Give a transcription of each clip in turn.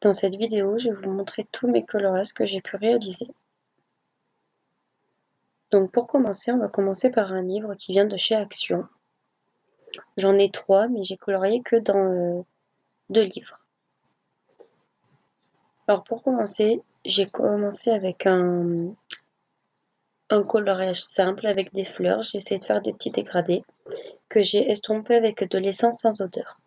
Dans cette vidéo, je vais vous montrer tous mes colorages que j'ai pu réaliser. Donc pour commencer, on va commencer par un livre qui vient de chez Action. J'en ai 3, mais j'ai colorié que dans 2 livres. Alors pour commencer, j'ai commencé avec un coloriage simple avec des fleurs. J'ai essayé de faire des petits dégradés que j'ai estompés avec de l'essence sans odeur.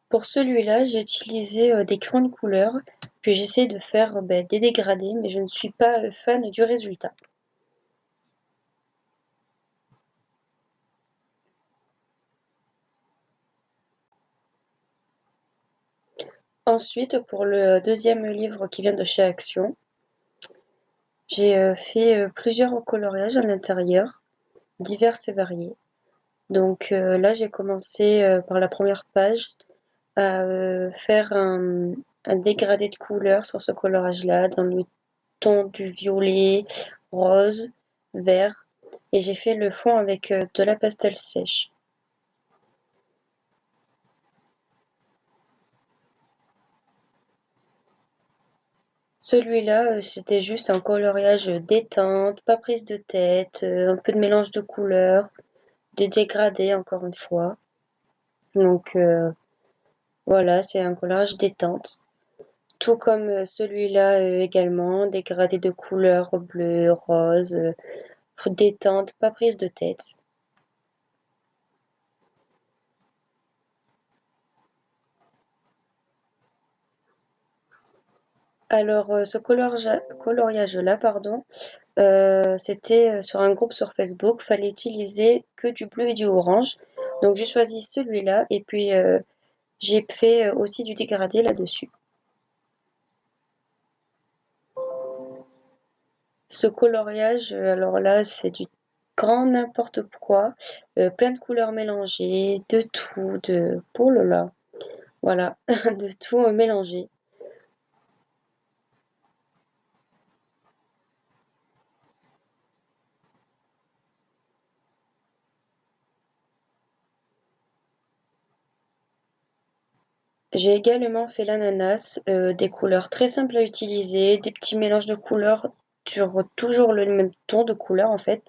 Pour celui-là, j'ai utilisé des crayons de couleur, puis j'essaie de faire des dégradés, mais je ne suis pas fan du résultat. Ensuite, pour le deuxième livre qui vient de chez Action, j'ai fait plusieurs coloriages à l'intérieur, divers et variés. Donc là, j'ai commencé par la première page à faire un dégradé de couleurs sur ce colorage-là, dans le ton du violet, rose, vert, et j'ai fait le fond avec de la pastel sèche. Celui-là, c'était juste un coloriage détente, pas prise de tête, un peu de mélange de couleurs, des dégradés encore une fois. Donc voilà, c'est un coloriage détente. Tout comme celui-là également, dégradé de couleurs bleu, rose, détente, pas prise de tête. Alors ce coloriage-là, pardon, c'était sur un groupe sur Facebook, fallait utiliser que du bleu et du orange. Donc j'ai choisi celui-là et puis j'ai fait aussi du dégradé là-dessus. Ce coloriage, alors là, c'est du grand n'importe quoi, plein de couleurs mélangées, de tout, oh là là, voilà, de tout mélangé. J'ai également fait l'ananas, des couleurs très simples à utiliser, des petits mélanges de couleurs sur toujours le même ton de couleur en fait.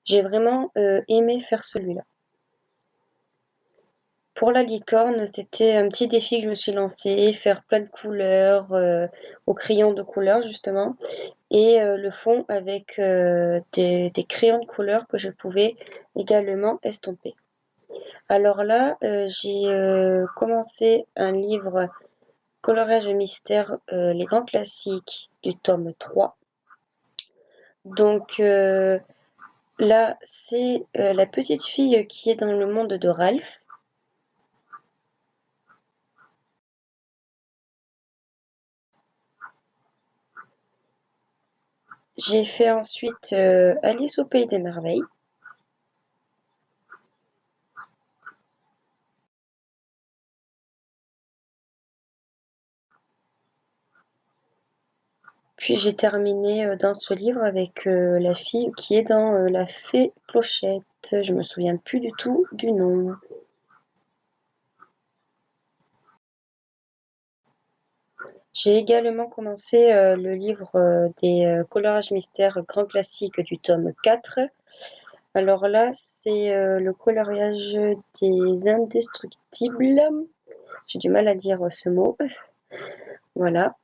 J'ai vraiment aimé faire celui-là. Pour la licorne, c'était un petit défi que je me suis lancé, faire plein de couleurs au crayon de couleur justement, et le fond avec des crayons de couleur que je pouvais également estomper. Alors là, j'ai commencé un livre coloriage mystère, les grands classiques du tome 3. Donc là, c'est la petite fille qui est dans le monde de Ralph. J'ai fait ensuite Alice au pays des merveilles. Puis j'ai terminé dans ce livre avec la fille qui est dans La Fée Clochette. Je me souviens plus du tout du nom. J'ai également commencé le livre des colorages mystères grand classique du tome 4. Alors là, c'est le coloriage des indestructibles. J'ai du mal à dire ce mot. Voilà.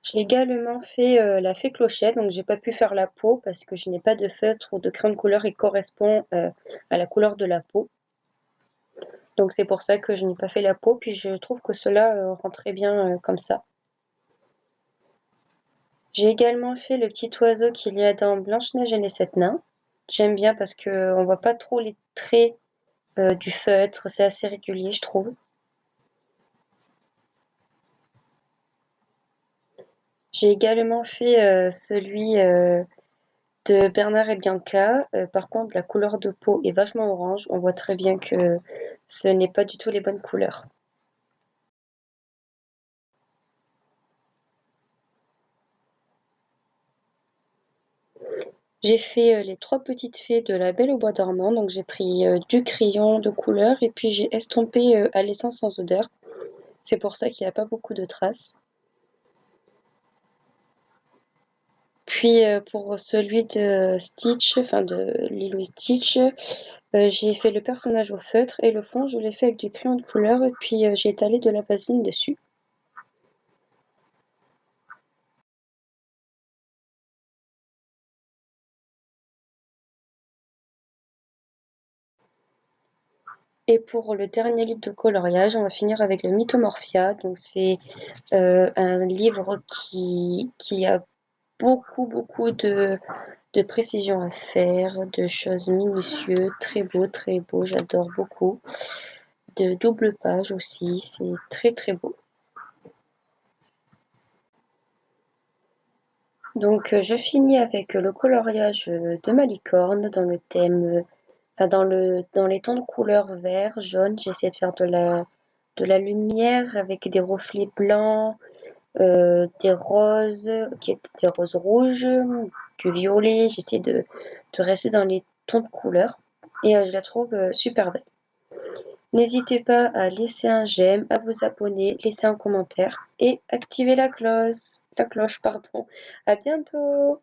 J'ai également fait la fée Clochette, donc j'ai pas pu faire la peau parce que je n'ai pas de feutre ou de crayon de couleur qui correspond à la couleur de la peau. Donc c'est pour ça que je n'ai pas fait la peau, puis je trouve que cela rend très bien comme ça. J'ai également fait le petit oiseau qu'il y a dans Blanche-Neige et les 7 nains. J'aime bien parce que on voit pas trop les traits du feutre, c'est assez régulier je trouve. J'ai également fait celui de Bernard et Bianca. Par contre, la couleur de peau est vachement orange. On voit très bien que ce n'est pas du tout les bonnes couleurs. J'ai fait les trois petites fées de La Belle au bois dormant, donc j'ai pris du crayon de couleur et puis j'ai estompé à l'essence sans odeur. C'est pour ça qu'il n'y a pas beaucoup de traces. Puis pour celui de Stitch, enfin de Lilo et Stitch, j'ai fait le personnage au feutre et le fond je l'ai fait avec du crayon de couleur et puis j'ai étalé de la vaseline dessus. Et pour le dernier livre de coloriage, on va finir avec le Mythomorphia. Donc c'est un livre qui a beaucoup de précision à faire, de choses minutieuses, très beau, j'adore beaucoup. De double page aussi, c'est très beau. Donc je finis avec le coloriage de ma licorne dans le thème, enfin dans les tons de couleur vert, jaune. J'essaie de faire de la lumière avec des reflets blancs, des roses, des roses rouges, du violet. J'essaie de rester dans les tons de couleur et je la trouve super belle. N'hésitez pas à laisser un j'aime, à vous abonner, laisser un commentaire et activer la cloche, pardon. À bientôt!